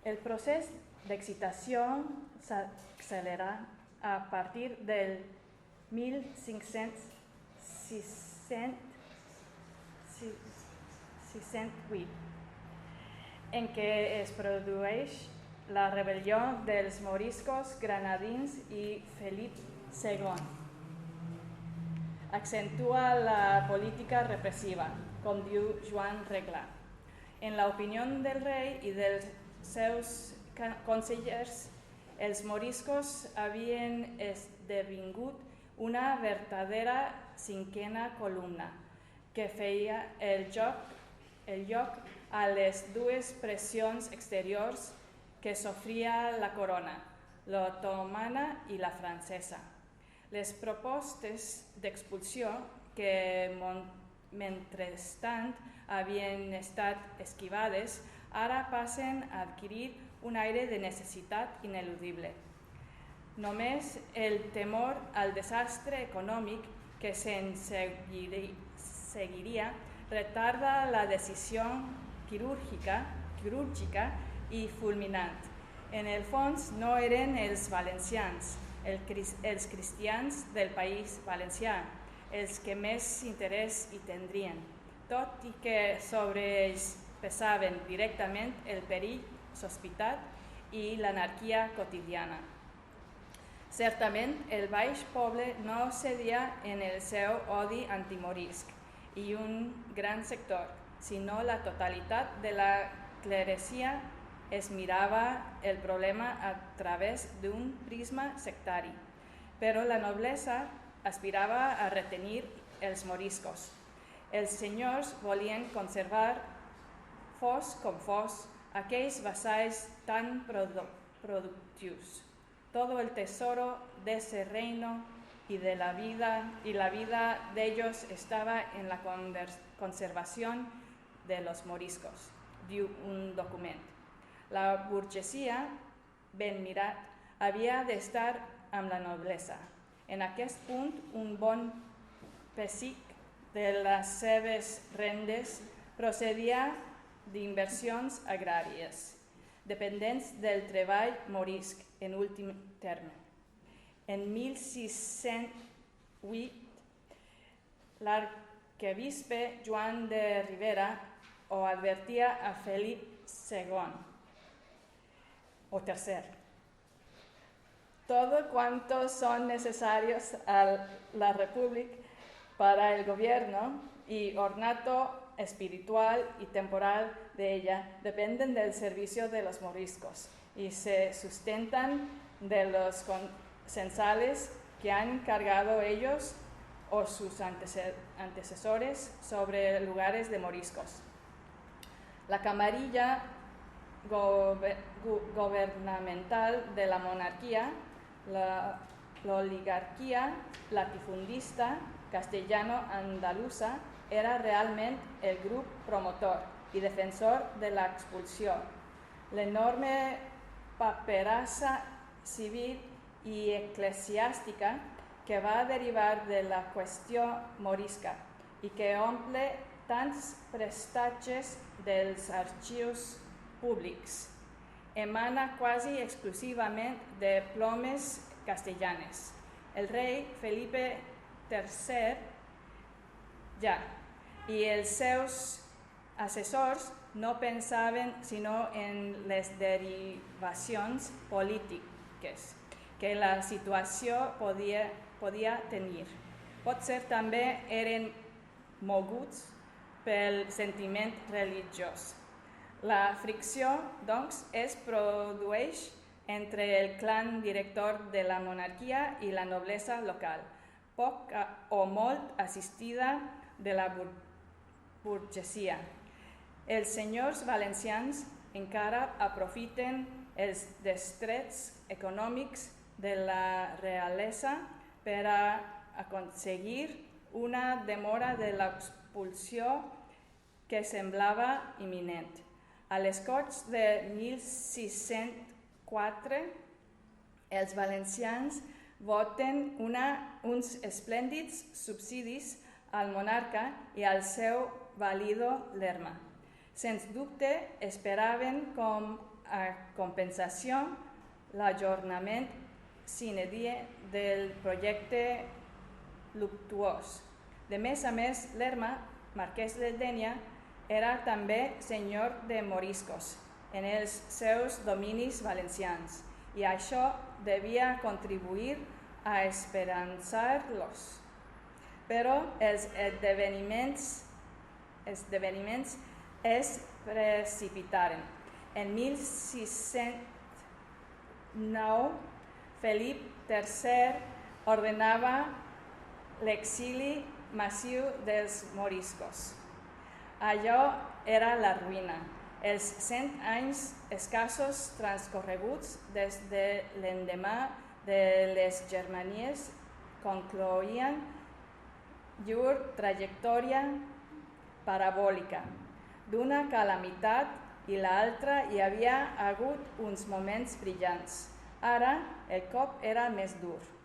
El proceso de excitación s'accelera a partir del 1568, en què es produeix la rebel·lió dels moriscos granadins i Felip II. Accentua la política repressiva, com diu Joan Regla. En l'opinió del rei i dels seus consellers, els moriscos havien esdevingut una verdadera cinquena columna que feia el lloc a les dues pressions exteriors que sofria la corona, l'otomana i la francesa. Les propostes d'expulsió que mentrestant havien estat esquivades ara passen a adquirir un aire de necessitat ineludible. Només el temor al desastre econòmic que se'n seguiria retarda la decisió quirúrgica i fulminant. En el fons no eren els valencians, els cristians del País Valencià, els que més interès hi tindrien, tot i que sobre ells pesaven directament el perill sospitat i l'anarquia quotidiana. Certament, el baix poble no cedia en el seu odi antimorisc i un gran sector, sinó la totalitat de la clerecia es mirava el problema a través d'un prisma sectari, però la noblesa aspirava a retenir els moriscos. Els senyors volien conservar, fos com fos, aquells vassalls tan productius. Todo el tesoro de ese reino y la vida de ellos estaba en la conservación de los moriscos, diu un document. La burgesia, ben mirat, havia d'estar amb la noblesa. En aquest punt, un bon pessic de les seves rendes procedia d'inversions agràries, dependents del treball morisc en últim terme. En 1608, l'arquebisbe Joan de Ribera ho advertia a Felip II o tercer. Todo cuanto son necesarios a la República para el gobierno y ornato espiritual y temporal de ella dependen del servicio de los moriscos y se sustentan de los censales que han cargado ellos o sus antecesores sobre lugares de moriscos. La camarilla gubernamental de la monarquía, la oligarquía latifundista castellano-andaluza, era realment el grup promotor i defensor de l'expulsió. L'enorme paperassa civil i eclesiàstica que va derivar de la qüestió morisca i que omple tants prestatges dels arxius públics emana quasi exclusivament de plomes castellanes. El rei Felipe III i els seus assessors no pensaven sinó en les derivacions polítiques que la situació podia tenir. Potser també eren moguts pel sentiment religiós. La fricció, doncs, es produeix entre el clan director de la monarquia i la noblesa local, poc o molt assistida de la burgesia. Els senyors valencians encara aprofiten els destrets econòmics de la realesa per a aconseguir una demora de l'expulsió que semblava imminent. A les Corts de 1604, els valencians voten uns esplèndids subsidis al monarca i al seu valido Lerma. Sens dubte esperaven com a compensació, l'ajornament sine die del projecte luctuós. De més a més, l'Erma, marquès de Dénia, era també senyor de moriscos en els seus dominis valencians i això devia contribuir a esperançar-los. Però els esdeveniments es precipitaren. En 1609, Felip III ordenava l'exili massiu dels moriscos. Allò era la ruïna. Els 100 anys escassos transcorreguts des de l'endemà de les Germanies concloïen llur trajectòria parabòlica. D'una calamitat i l'altra hi havia hagut uns moments brillants. Ara el cop era més dur.